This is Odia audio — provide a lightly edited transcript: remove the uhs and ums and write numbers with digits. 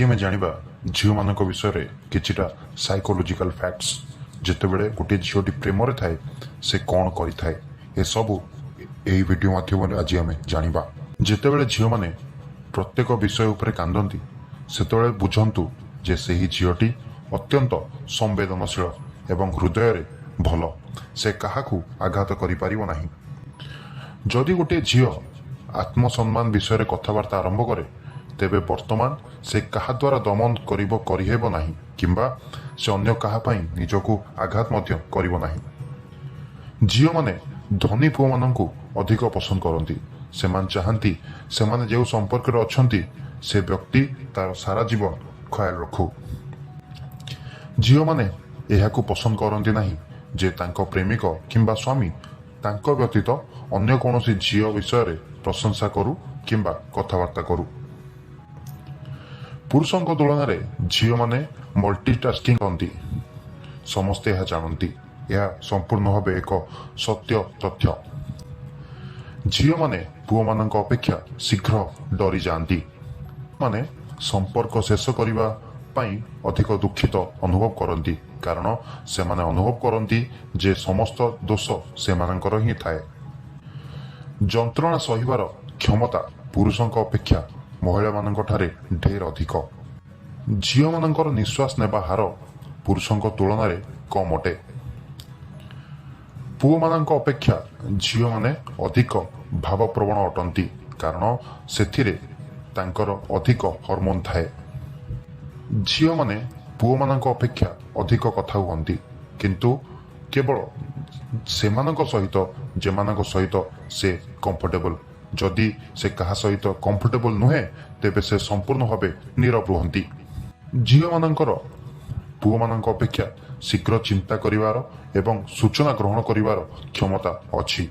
ଆମେ ଜାଣିବା ଝିଅମାନଙ୍କ ବିଷୟରେ କିଛିଟା ସାଇକୋଲୋଜିକାଲ ଫ୍ୟାକ୍ଟସ୍। ଯେତେବେଳେ ଗୋଟିଏ ଝିଅଟି ପ୍ରେମରେ ଥାଏ ସେ କ'ଣ କରିଥାଏ ଏସବୁ ଏହି ଭିଡ଼ିଓ ମାଧ୍ୟମରେ ଆଜି ଆମେ ଜାଣିବା। ଯେତେବେଳେ ଝିଅମାନେ ପ୍ରତ୍ୟେକ ବିଷୟ ଉପରେ କାନ୍ଦନ୍ତି ସେତେବେଳେ ବୁଝନ୍ତୁ ଯେ ସେହି ଝିଅଟି ଅତ୍ୟନ୍ତ ସମ୍ବେଦନଶୀଳ ଏବଂ ହୃଦୟରେ ଭଲ, ସେ କାହାକୁ ଆଘାତ କରିପାରିବ ନାହିଁ। ଯଦି ଗୋଟିଏ ଝିଅ ଆତ୍ମସମ୍ମାନ ବିଷୟରେ କଥାବାର୍ତ୍ତା ଆରମ୍ଭ କରେ ତେବେ ବର୍ତ୍ତମାନ ସେ କାହା ଦ୍ୱାରା ଦମନ କରିହେବ ନାହିଁ କିମ୍ବା ସେ ଅନ୍ୟ କାହା ପାଇଁ ନିଜକୁ ଆଘାତ ମଧ୍ୟ କରିବ ନାହିଁ। ଝିଅମାନେ ଧନୀ ପୁଅମାନଙ୍କୁ ଅଧିକ ପସନ୍ଦ କରନ୍ତି। ସେମାନେ ଚାହାନ୍ତି ସେମାନେ ଯେଉଁ ସମ୍ପର୍କରେ ଅଛନ୍ତି ସେ ବ୍ୟକ୍ତି ତାର ସାରା ଜୀବନ ଖୟାଲ ରଖୁ। ଝିଅମାନେ ଏହାକୁ ପସନ୍ଦ କରନ୍ତି ନାହିଁ ଯେ ତାଙ୍କ ପ୍ରେମିକ କିମ୍ବା ସ୍ୱାମୀ ତାଙ୍କ ବ୍ୟତୀତ ଅନ୍ୟ କୌଣସି ଝିଅ ବିଷୟରେ ପ୍ରଶଂସା କରୁ କିମ୍ବା କଥାବାର୍ତ୍ତା କରୁ। ପୁରୁଷଙ୍କ ତୁଳନାରେ ଝିଅମାନେ ମଲ୍ଟିଟାସ୍କିଂ କରନ୍ତି। ସମସ୍ତେ ଏହା ଜାଣନ୍ତି। ଏହା ସମ୍ପୂର୍ଣ୍ଣ ଭାବେ ଏକ ସତ୍ୟ ତଥ୍ୟ। ଝିଅମାନେ ପୁଅମାନଙ୍କ ଅପେକ୍ଷା ଶୀଘ୍ର ଡରିଯାଆନ୍ତି। ମାନେ ସମ୍ପର୍କ ଶେଷ କରିବା ପାଇଁ ଅଧିକ ଦୁଃଖିତ ଅନୁଭବ କରନ୍ତି କାରଣ ସେମାନେ ଅନୁଭବ କରନ୍ତି ଯେ ସମସ୍ତ ଦୋଷ ସେମାନଙ୍କର ହିଁ ଥାଏ। ଯନ୍ତ୍ରଣା ସହିବାର କ୍ଷମତା ପୁରୁଷଙ୍କ ଅପେକ୍ଷା ମହିଳାମାନଙ୍କ ଠାରେ ଢେର ଅଧିକ। ଝିଅମାନଙ୍କର ନିଶ୍ୱାସ ନେବା ହାର ପୁରୁଷଙ୍କ ତୁଳନାରେ କମ୍ ଅଟେ। ପୁଅମାନଙ୍କ ଅପେକ୍ଷା ଝିଅମାନେ ଅଧିକ ଭାବପ୍ରବଣ ଅଟନ୍ତି କାରଣ ସେଥିରେ ତାଙ୍କର ଅଧିକ ହରମୋନ୍ ଥାଏ। ଝିଅମାନେ ପୁଅମାନଙ୍କ ଅପେକ୍ଷା ଅଧିକ କଥା ହୁଅନ୍ତି କିନ୍ତୁ କେବଳ ସେମାନଙ୍କ ସହିତ ଯେମାନଙ୍କ ସହିତ ସେ କମ୍ଫର୍ଟେବଲ। ଯଦି ସେ କାହା ସହିତ କମ୍ଫର୍ଟେବଲ ନୁହେଁ ତେବେ ସେ ସମ୍ପୂର୍ଣ୍ଣ ଭାବେ ନୀରବ ରୁହନ୍ତି। ଝିଅମାନଙ୍କର ପୁଅମାନଙ୍କ ଅପେକ୍ଷା ଶୀଘ୍ର ଚିନ୍ତା କରିବାର ଏବଂ ସୂଚନା ଗ୍ରହଣ କରିବାର କ୍ଷମତା ଅଛି।